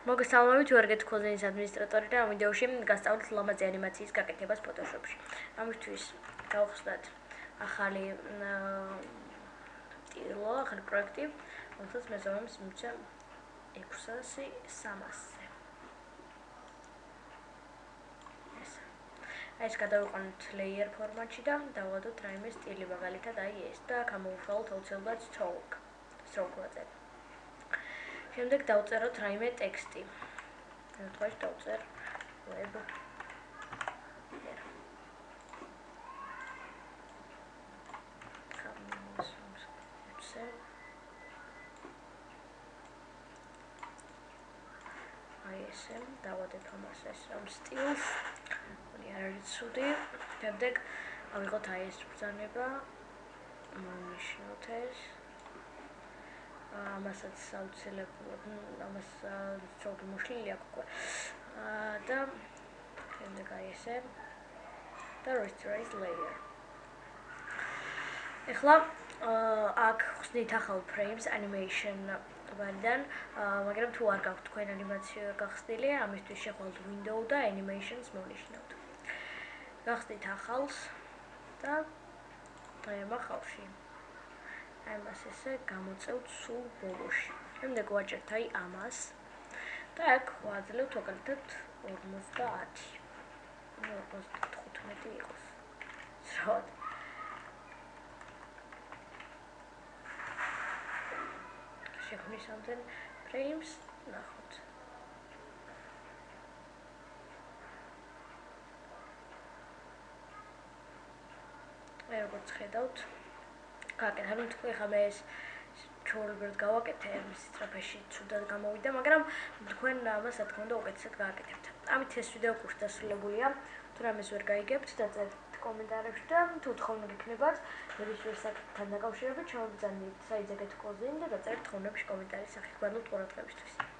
მოგესალმებით, ვარ გეთქოზენის ადმინისტრატორი და ამ ვიდეოში გასწავლით ლამაზი ანიმაციის გაკეთებას Photoshop-ში. ამისთვის გავხსნათ ახალი ტილო, ახალი პროექტი, რომელსაც მეზობლებს მივცე 600-300-ზე. ეს გადავიყვანოთ layer ფორმატში და დავადოთ რაიმე სტილი, მაგალითად აი ეს და გამოვშალოთ აუცილებლად stroke-ზე. შემდეგ დავწეროთ რაიმე ტექსტი. თქვენ დავწერ web. აი ესე დავადებ ამას ეს ამ სტილს. არის ცუდი. შემდეგ ავიღოთ აი ეს ბრძანება. მოვნიშნოთ ეს. ამასაც აუცილებლად ამას ცოტა მოშლილი აქვს უკვე. და შემდეგ აი ესე და restore layer. ეხლა აქ ხსნით ახალ frames animation ვარიდან, მაგრამ თუ არ გაქვთ თქვენ ანიმაცია გახსნილი, ამისთვის შეხვალთ window და animations მოვნიშნოთ. გახსნით ახალს და აი ამ ახალში ამას ესე გამოწევთ სულ ბოლოში. შემდეგ ვაჭერთ აი ამას და აქ ვაძლევთ მაგალითად 50. ნუ 15 იყოს. სწორად. შექმნის ამდენ frames ნახოთ. როგორც ხედავთ, გაკეთე, თუ ეხლა მე ეს ჩვეულებრივად გავაკეთე, ამის სწრაფაში ცუდად გამოვიდა, მაგრამ თქვენ ამას რა თქმა უნდა უკეთესად გააკეთებთ. ამით ეს ვიდეო კურსი დასრულებულია. თუ რამეს ვერ გაიგებთ, დაწერთ კომენტარებში და თუ თხოვნები გქნებათ, რისვერ საკითხთან დაკავშირებით, შევაბრძანეთ საიტზე გეთქოზენ და დაწერთ თხოვნებში კომენტარის სახით. გვალოთ ყურადღებისთვის.